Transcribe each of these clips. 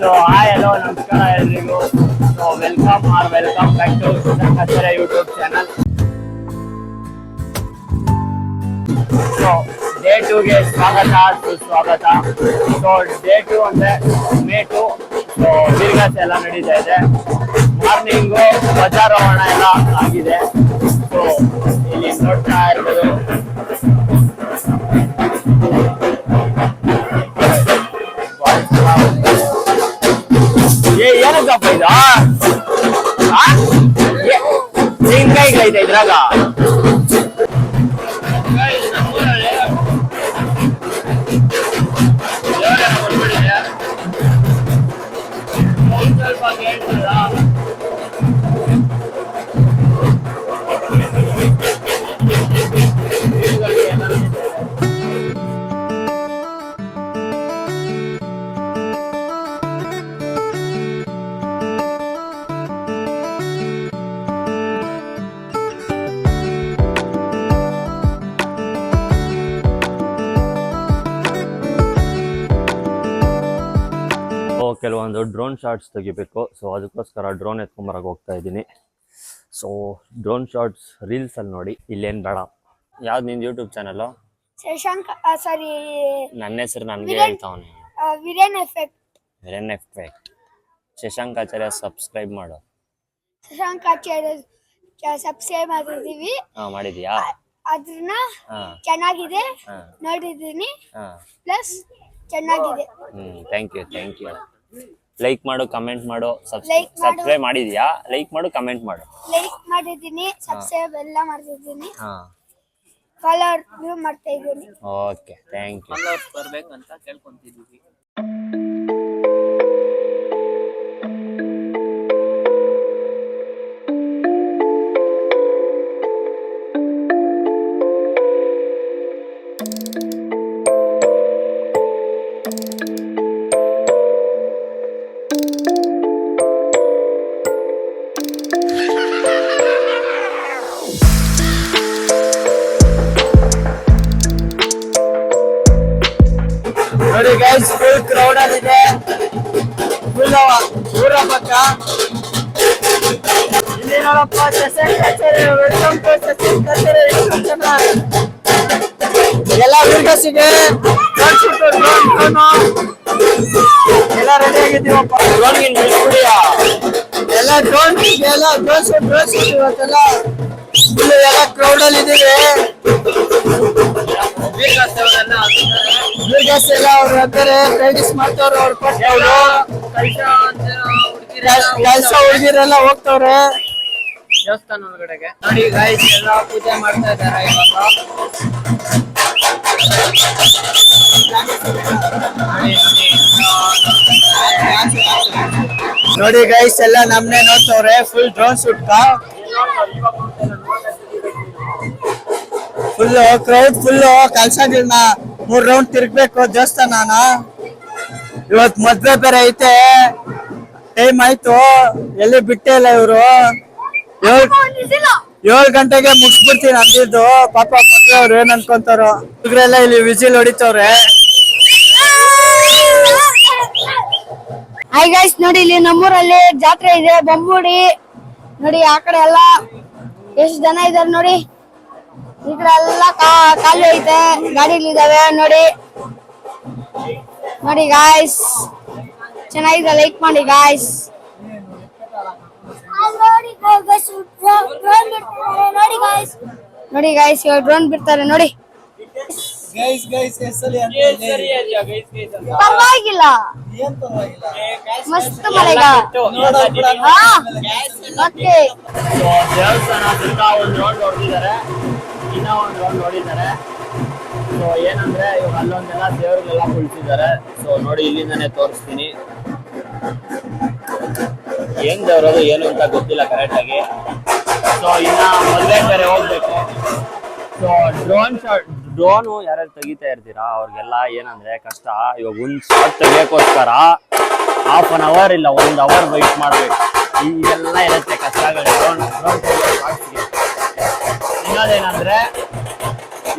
So hi hello ನಮಸ್ಕಾರ ಎಲ್ರಿಗೂ. So welcome back to Shashank Acharya YouTube channel. So day 2ಗೆ ಸುಸ್ವಾಗತ. ಸೊ ಡೇ 2 ಅಂದ್ರೆ ಮೇ 2. ಸೊ ತಿರುಗಾಟ ಎಲ್ಲ ನಡೀತಾ ಇದೆ. ಮಾರ್ನಿಂಗು ಧ್ವಜಾರೋಹಣ ಎಲ್ಲ ಆಗಿದೆ. ಸೊ ಇಲ್ಲಿ ನೋಡ್ತಾ ಇರ್ಬೋದು. ಏನಕ್ಕಪ್ಪ ಇದು ತೆಂಗಿನಕಾಯಿ ಇದ್ರಾಗ ಕೆಲವೊಂದು ಡ್ರೋನ್ ಶಾಟ್ಸ್ ತೆಗಿಬೇಕು. ಸೊ ಅದಕ್ಕೋಸ್ಕರ ಡ್ರೋನ್ ಎತ್ಕೊಂಬರಕ್ಕೆ ಹೋಗ್ತಾ ಇದ್ದೀನಿ. ಸೊ ಡ್ರೋನ್ ಶಾಟ್ಸ್ ರೀಲ್ಸ್ ಅಲ್ಲಿ ನೋಡಿ. ಇಲ್ಲೇನು ಬೇಡ. ಯಾವ್ದು ನಿಂದು ಯೂಟ್ಯೂಬ್ ಚಾನಲ್? ಶಶಾಂಕ್ ಸಾರಿ ನನ್ನ ಹೆಸರು ನನಗೆ ಹೇಳ್ತಾವನೆ. ವಿರೇನ್ ಎಫೆಕ್ಟ್. ಶಶಾಂಕ್ ಆಚಾರ್ಯ ಸಬ್ಸ್ಕ್ರೈಬ್ ಮಾಡು. ಶಶಾಂಕ್ ಆಚಾರ್ಯ ಸಬ್ಸ್ಕ್ರೈಬ್ ಮಾಡಿದೀವಿ. ಮಾಡಿದ್ಯಾ? ಅದನ್ನ ಚೆನ್ನಾಗಿದೆ ನೋಡಿದೀನಿ. ಪ್ಲಸ್ ಚೆನ್ನಾಗಿದೆ. Thank you. ಲೈಕ್ ಮಾಡು, ಕಮೆಂಟ್ ಮಾಡು. ಸಬ್ಸ್ಕ್ರೈಬ್ ಮಾಡಿದ್ಯಾ? ಲೈಕ್ ಮಾಡು, ಕಮೆಂಟ್ ಮಾಡು. ಲೈಕ್ ಮಾಡಿದ್ದೀನಿ, ಸಬ್ಸ್ಕ್ರೈಬ್ ಎಲ್ಲ ಮಾಡಿದ್ದೀನಿ. ಫಾಲೋವರ್ ಮಾಡ್ತಾ ಇದ್ದೀನಿ. Okay, thank you. ಫಾಲೋವರ್ಸ್ ಬರಬೇಕಂತ ಕೇಳ್ಕೊಂತಿದ್ದೀವಿ. ನೋಡಿ ಗೈಸ್, ಫುಲ್ ಕ್ರೌಡ್ ಆಗಿದೆ. ಫುಲ್ ಊರ ಪಕ್ಕ ಇಲ್ಲಿ ನೋಡಪ್ಪ. Shashank Acharya welcome to Shashank Acharya YouTube channel. ಎಲ್ಲ ವೀಡಿಯೋಸ್ಗೆ ಎಲ್ಲ ರೆಡಿ ಆಗಿದ್ದೀವಪ್ಪ. ಡ್ರೋನ್ಗೆ ನಿಲ್ಸ್ಬಿಡಿಯಾ? ಎಲ್ಲ ಡ್ರೋನ್ ಶೂಟ್ ಇವತ್ತೆಲ್ಲ ಫುಲ್ ಎಲ್ಲ ಕ್ರೌಡ್ ಅಲ್ಲಿ ಇದೀವಿ. ಎಲ್ಲ ಅವ್ರು ಅಂತಾರೆ ಪ್ರಾಕ್ಟೀಸ್ ಮಾಡ್ತವ್ರೆ. ಅವ್ರು ಕೆಲಸ ಹುಡುಗಿರೆಲ್ಲ ಹೋಗ್ತವ್ರೆ ದೇವಸ್ಥಾನ ಒಳಗಡೆಗೆ. ನೋಡಿ ಗೈಸ್, ಎಲ್ಲ ಪೂಜೆ ಮಾಡ್ತಾ ಇದ್ದಾರೆ ಇವಾಗ. ನೋಡಿ ಗೈಸ್, ಎಲ್ಲ ನಮ್ನೆ ನೋಡ್ತವ್ರೆ. Full drone shoot full crowd. Full ಕಲ್ಸಂಗಿಲ್ಲ. 3 ರೌಂಡ್ ತಿರ್ಗ್ಬೇಕು ದೇವಸ್ಥಾನ. ಇವತ್ ಮದ್ವೆ ಬೇರೆ ಐತೆ. ಟೈಮ್ ಆಯ್ತು, ಎಲ್ಲಿ ಬಿಟ್ಟೇ ಇಲ್ಲ ಇವ್ರು. 7 ಗಂಟೆಗೆ ಮುಗಿಸ್ಬಿಡ್ತೀನಿ ಅಂದಿದ್ದು. ಪಾಪ ಮದ್ವೆ ಅವ್ರು ಏನ್ ಅನ್ಕೊಂತಾರೋ. ಇವ್ರೆಲ್ಲ ಇಲ್ಲಿ ವಿಜಿಲ್ ಹೊಡಿತವ್ರೆ. ಹಾಯ್ ಗೈಸ್, ನೋಡಿ ಇಲ್ಲಿ ನಮ್ಮೂರಲ್ಲಿ ಜಾತ್ರೆ ಇದೆ, ಬಂಬುಡಿ. ನೋಡಿ ಆ ಕಡೆ ಎಲ್ಲ ಎಷ್ಟು ಜನ ಇದಾರೆ ನೋಡಿ. ಈ ಕಡೆ ಎಲ್ಲ ಖಾಲಿ ಐತೆ, ಗಾಡಿಗಳಿದಾವೆ. ನೋಡಿ ಗಾಯ್ಸ್, ಚೆನ್ನಾಗಿದೆ. ಲೈಕ್ ಮಾಡಿ ಗಾಯ್ಸ್. ನೋಡಿ ಗಾಯ್ಸ್, ಡ್ರೋನ್ ಬಿಡ್ತಾರೆ ನೋಡಿ. ಪರವಾಗಿಲ್ಲ, ಮಸ್ತ್ ಮಳೆಗ. ಮತ್ತೆ ದೇವಸ್ಥಾನ ಒಂದು ರೌಂಡ್ ಹೊಡೆದಿದ್ದಾರೆ, ಇನ್ನ ಒಂದು ರೌಂಡ್ ನೋಡಿದ್ದಾರೆ. ಸೊ ಏನಂದ್ರೆ ಇವಾಗ ಅಲ್ಲೊಂದೆಲ್ಲ ದೇವ್ರಿಗೆಲ್ಲ ಕುಳಿಸಿದ್ದಾರೆ. ಸೊ ನೋಡಿ, ಇಲ್ಲಿಂದಾನೆ ತೋರಿಸ್ತೀನಿ. ಏನ್ ದೇವ್ರದು ಏನು ಅಂತ ಗೊತ್ತಿಲ್ಲ ಕರೆಕ್ಟ್ ಆಗಿ. ಸೊ ಇನ್ನ ಮದುವೆ ಬೇರೆ ಹೋಗ್ಬೇಕು. ಸೊ ಡ್ರೋನು ಯಾರ್ಯಾರು ತೆಗಿತಾ ಇರ್ತೀರಾ ಅವ್ರಿಗೆಲ್ಲ ಏನಂದ್ರೆ ಕಷ್ಟ. ಇವಾಗ ಒಂದು ಶಾಟ್ ತೆಗಿಯೋಕ್ಕೋಸ್ಕರ ½ ಅವರ್ ಇಲ್ಲ 1 ಅವರ್ ವೆಯ್ಟ್ ಮಾಡ್ಬೇಕು. ಈಗೆಲ್ಲ ಇರುತ್ತೆ ಕಷ್ಟಗಳು ಡ್ರೋನ್ ತೆಗಿಯೋ. ಇನ್ನೊಂದೇನಂದ್ರೆ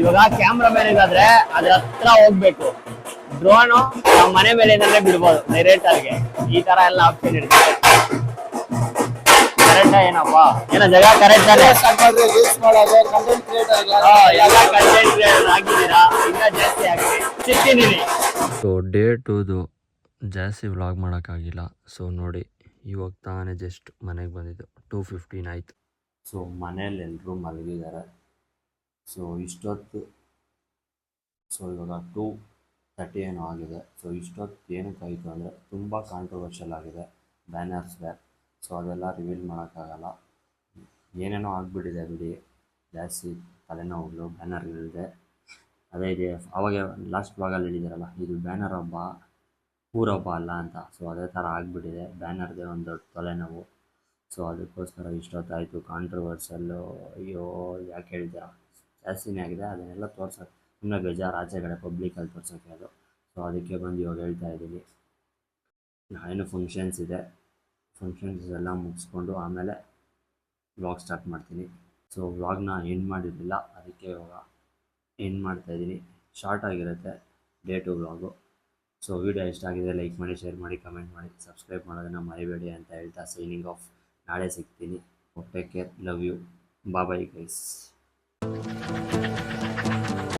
ಇವಾಗ ಕ್ಯಾಮ್ರಾಮನ್ಗಾದ್ರೆ ಅದ್ರ ಹತ್ರ ಹೋಗ್ಬೇಕು. ಡ್ರೋನು ನಮ್ಮ ಮನೆ ಮೇಲೆ ಬಿಡ್ಬೋದು ಡೈರೆಕ್ಟ್ ಆಗಿ. ಈ ತರ ಎಲ್ಲ ಆಪ್ಷನ್ ಇರ್ತದೆ. ಕರೆಕ್ಟ್ ಏನಪ್ಪ, ಏನೋ ಜಾಗ ಕರೆಕ್ಟ್ ತಾನೆ? ರೀಲ್ಸ್ ಮಾಡೋದು, ಕಂಟೆಂಟ್ ಕ್ರಿಯೇಟರ್ ಎಲ್ಲ ಕಂಟೆಂಟ್ ಕ್ರಿಯೇಟರ್ ಆಗಿದ್ದೀರಾ, ಇನ್ನ ಜಾಸ್ತಿ ಆಗಿ ಸಿಗ್ತೀನಿ. ಸೊ ಡೇ ಟೂದು ಜಾಸ್ತಿ ವ್ಲಾಗ್ ಮಾಡೋಕ್ಕಾಗಿಲ್ಲ. ಸೊ ನೋಡಿ, ಇವಾಗ ತಾನೇ ಜಸ್ಟ್ ಮನೆಗೆ ಬಂದಿದ್ದು 2:15 ಆಯಿತು. ಸೊ ಮನೇಲಿ ಎಲ್ಲರೂ ಮಲಗಿದ್ದಾರೆ. ಸೊ ಇಷ್ಟೊತ್ತು, ಸೊ ಇವಾಗ 2:30 ಏನೋ ಆಗಿದೆ. ಸೊ ಇಷ್ಟೊತ್ತು ಏನಕ್ಕಾಯಿತು ಅಂದರೆ ತುಂಬ ಕಾಂಟ್ರವರ್ಷಿಯಲ್ ಆಗಿದೆ ಬ್ಯಾನರ್ಸ್ಗೆ. ಸೊ ಅದೆಲ್ಲ ರಿವೀಲ್ ಮಾಡೋಕ್ಕಾಗಲ್ಲ, ಏನೇನೋ ಆಗಿಬಿಟ್ಟಿದೆ ಬಿಡಿ. ಜಾಸ್ತಿ ತಲೆನೋವುಗಳು ಬ್ಯಾನರ್ಗಳಿದೆ. ಅದೇ ಇದೆ, ಅವಾಗ ಲಾಸ್ಟ್ ಭಾಗಲ್ಲಿ ಹೇಳಿದಾರಲ್ಲ, ಇದು ಬ್ಯಾನರ್ ಹಬ್ಬ ಊರಬ್ಬ ಅಲ್ಲ ಅಂತ. ಸೊ ಅದೇ ಥರ ಆಗಿಬಿಟ್ಟಿದೆ, ಬ್ಯಾನರ್ದೇ ಒಂದು ದೊಡ್ಡ ತಲೆನೋವು. ಸೊ ಅದಕ್ಕೋಸ್ಕರ ಇಷ್ಟೊತ್ತಾಯಿತು ಕಾಂಟ್ರವರ್ಷಲ್ಲು. ಅಯ್ಯೋ ಯಾಕೆ ಹೇಳಿದ್ದೀರಾ, ಜಾಸ್ತಿನೇ ಆಗಿದೆ. ಅದನ್ನೆಲ್ಲ ತೋರ್ಸೋಕ್ಕೆ ಸುಮ್ಮನೆ ಬೇಜಾರು, ಆಚೆ ಕಡೆ ಪಬ್ಲಿಕಲ್ಲಿ ತೋರ್ಸೋಕ್ಕೆ ಅದು. ಸೊ ಅದಕ್ಕೆ ಬಂದು ಇವಾಗ ಹೇಳ್ತಾ ಇದ್ದೀನಿ. ನಾವೇನು ಫಂಕ್ಷನ್ಸ್ ಇದೆ, ಫಂಕ್ಷನ್ಸ್ ಎಲ್ಲ ಮುಗಿಸ್ಕೊಂಡು ಆಮೇಲೆ ವ್ಲಾಗ್ ಸ್ಟಾರ್ಟ್ ಮಾಡ್ತೀನಿ. ಸೊ ವ್ಲಾಗ್ನ ಎಂಡ್ ಮಾಡಿರಲಿಲ್ಲ, ಅದಕ್ಕೆ ಇವಾಗ ಎಂಡ್ ಮಾಡ್ತಾಯಿದ್ದೀನಿ. ಶಾರ್ಟ್ ಆಗಿರುತ್ತೆ day two vlog. So video ಇಷ್ಟ ಆಗಿದೆ ಲೈಕ್ ಮಾಡಿ, ಶೇರ್ ಮಾಡಿ, ಕಮೆಂಟ್ ಮಾಡಿ, ಸಬ್ಸ್ಕ್ರೈಬ್ ಮಾಡೋದನ್ನು ಮರಿಬೇಡಿ ಅಂತ ಹೇಳ್ತಾ ಸೈನಿಂಗ್ ಆಫ್. ನಾಳೆ ಸಿಗ್ತೀನಿ. Take care, love you, bye guys.